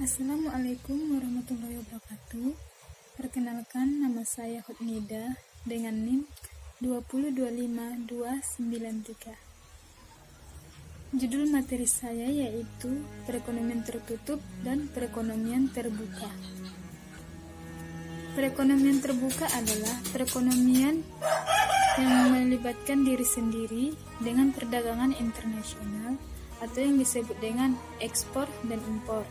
Assalamualaikum warahmatullahi wabarakatuh. Perkenalkan, nama saya Hotnida dengan NIM 2025293. Judul materi saya yaitu perekonomian tertutup dan perekonomian terbuka. Perekonomian terbuka adalah perekonomian yang melibatkan diri sendiri dengan perdagangan internasional atau yang disebut dengan ekspor dan impor.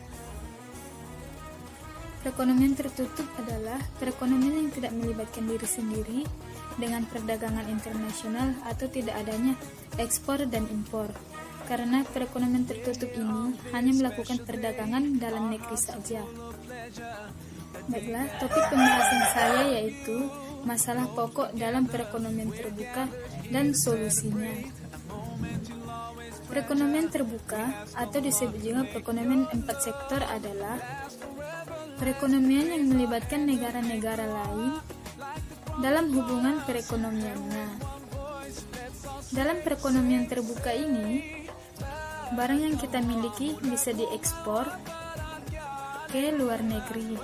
Perekonomian tertutup adalah perekonomian yang tidak melibatkan diri sendiri dengan perdagangan internasional atau tidak adanya ekspor dan impor. Karena perekonomian tertutup ini hanya melakukan perdagangan dalam negeri saja. Baiklah, topik pembahasan saya yaitu masalah pokok dalam perekonomian terbuka dan solusinya. Perekonomian terbuka atau disebut juga perekonomian 4 sektor adalah perekonomian yang melibatkan negara-negara lain dalam hubungan perekonomiannya. Dalam perekonomian terbuka ini, barang yang kita miliki bisa diekspor ke luar negeri,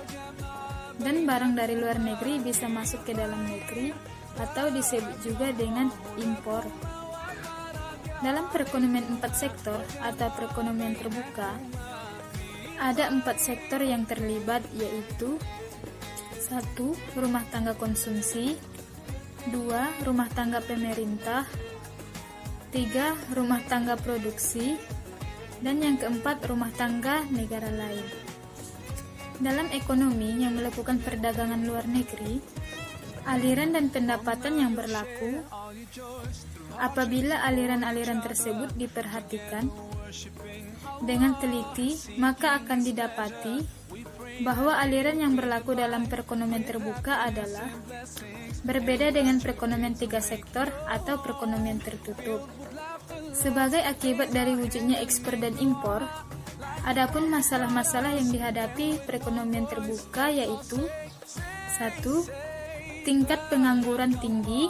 dan barang dari luar negeri bisa masuk ke dalam negeri atau disebut juga dengan impor. Dalam perekonomian 4 sektor atau perekonomian terbuka, ada 4 sektor yang terlibat, yaitu 1. Rumah tangga konsumsi, 2. Rumah tangga pemerintah, 3. Rumah tangga produksi, dan yang keempat rumah tangga negara lain. Dalam ekonomi yang melakukan perdagangan luar negeri, aliran dan pendapatan yang berlaku, apabila aliran-aliran tersebut diperhatikan dengan teliti, maka akan didapati bahwa aliran yang berlaku dalam perekonomian terbuka adalah berbeda dengan perekonomian 3 sektor atau perekonomian tertutup. Sebagai akibat dari wujudnya ekspor dan impor, adapun masalah-masalah yang dihadapi perekonomian terbuka yaitu 1. Tingkat pengangguran tinggi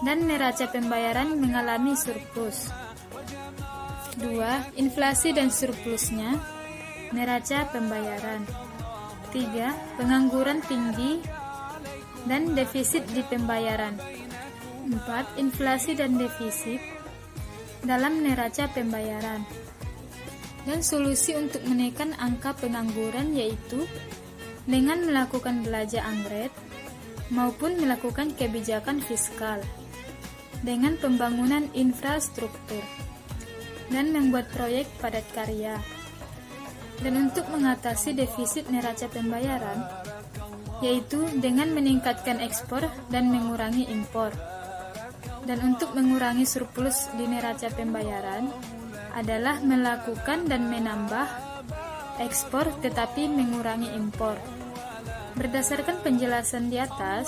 dan neraca pembayaran mengalami surplus. 2. Inflasi dan surplusnya neraca pembayaran. 3. Pengangguran tinggi dan defisit di pembayaran. 4. Inflasi dan defisit dalam neraca pembayaran. Dan solusi untuk menekan angka pengangguran yaitu dengan melakukan belanja anggaran maupun melakukan kebijakan fiskal, dengan pembangunan infrastruktur, dan membuat proyek padat karya. Dan untuk mengatasi defisit neraca pembayaran, yaitu dengan meningkatkan ekspor dan mengurangi impor. Dan untuk mengurangi surplus di neraca pembayaran adalah melakukan dan menambah ekspor tetapi mengurangi impor. Berdasarkan penjelasan di atas,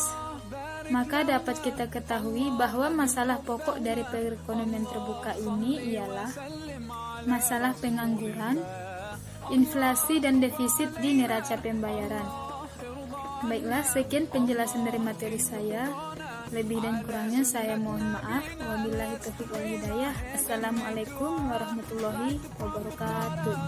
maka dapat kita ketahui bahwa masalah pokok dari perekonomian terbuka ini ialah masalah pengangguran, inflasi dan defisit di neraca pembayaran. Baiklah, sekian penjelasan dari materi saya. Lebih dan kurangnya saya mohon maaf. Wabillahi taufiq wal hidayah. Assalamualaikum warahmatullahi wabarakatuh.